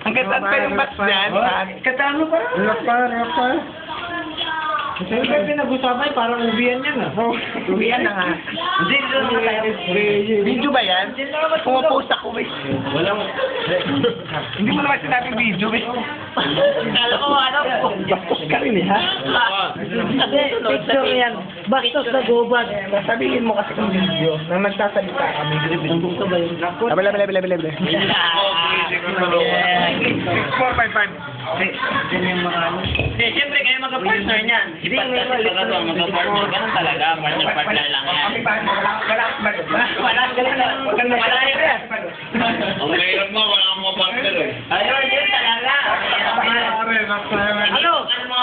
Ang ganda pa yung bats niyan. Kataan mo pa? Relax pa. Siyempre pinag-usapan, parang ubiyan yan ah. Uwian na nga. Hindi naman tayo. Video ba yan? Pumapost ako eh. Walang... Hindi mo naman sinabing video eh. Kala ko ano. Bastos ka rin eh, ha? Hindi, picture yan. Bastos na gubad. Sabihin mo kasi ng video nang nagsasalita kami. Ang bukto ba yun? Abala. 6, 4, 5, 5. Yan yung mga ano. Siyempre kayo mag-partner niyan. Hindi mag-partner. Ganun talaga. Partner lang yan. Wala yan. Ang mahirap mo, wala kang mga partner eh. Ayun, yun talaga. Ano?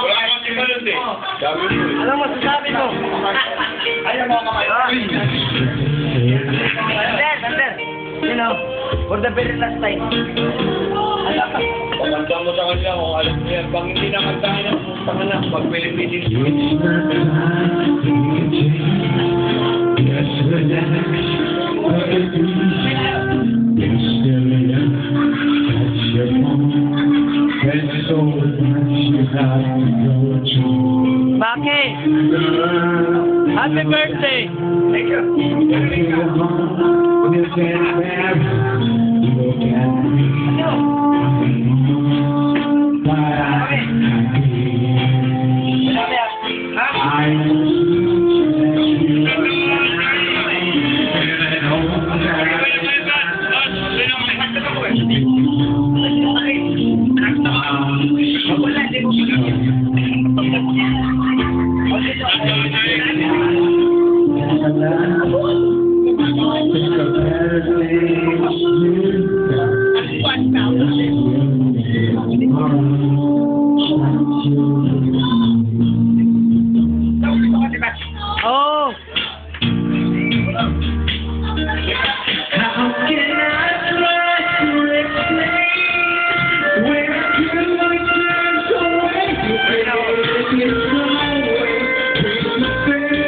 Wala kang tibalot eh. Sabi mo eh. Ano masasabi mo? Ayun mga kamay. Sander. You know, for the very last time. Pagkanta mo sa kanya kung alam mo yan. Pag hindi nakantahin ang pumunta na, pag Philippines. Maki! Happy birthday! Thank you. Oh!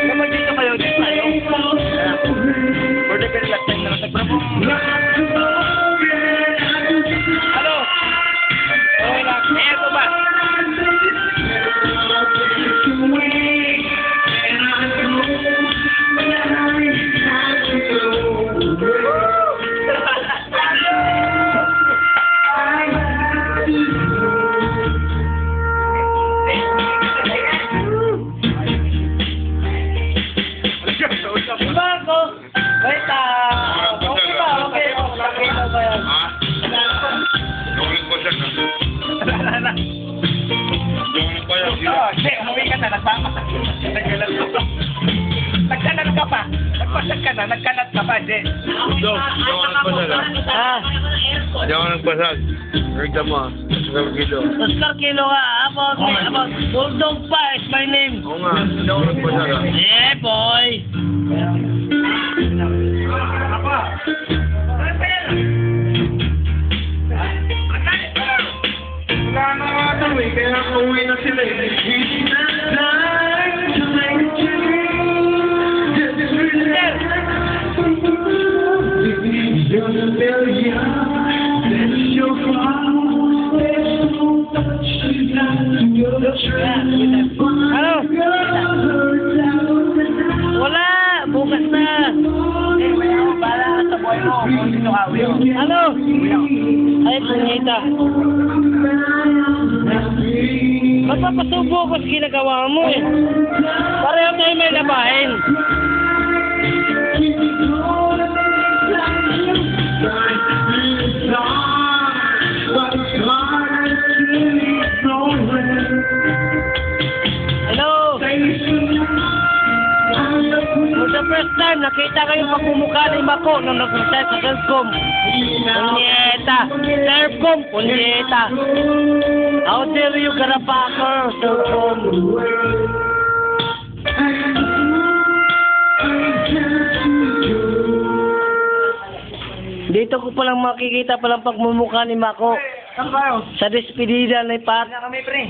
Naman dito kayo, dito tayo. For the very last time na nagpromo. Ano? Okay lang. Eto ba? Marco! Wait okay ba? Okay na ba yan? Hindi, umuwi ka na, nagpapasag. Nagkalat ka pa. Nagpasag ka na, nagkalat ka pa, hindi. Hindi ako nagpasal ah. Ah, Hindi ako nagpasal. Rita mo ah. Oscar Kilo ka. About Bulldog pa is my name. Oo nga. Hindi ako nagpasal ah. Yeah, boy! Wala na nga daw eh, kaya umuwi na sila eh. Ano? Wala! Bukas na! Bala ka sa buhay mo, kung sino ka, Will. Ano? Ay, punyeta. Magpapasubo ko sa ginagawa mo eh. Pareho tayo may labahin. Hello? For the first time, nakita kayo pagmumukha ni Mako nung nag-start sa Selfcom. Punyeta! Selfcom, punyeta! How dare you, Garapaker, Selfcom? Dito ko palang makikita palang pagmumukha ni Mako. Saan kayo? Sa despedida ni Pat. Wala kami, pre.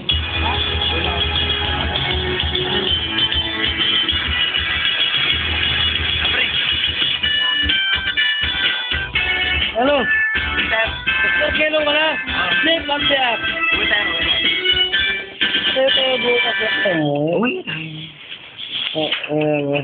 Ano? Sir. Oscar Kilo ka na? Sleep lang siya. Uwi tayo. Sleep tayo bukas. Uy. Oo.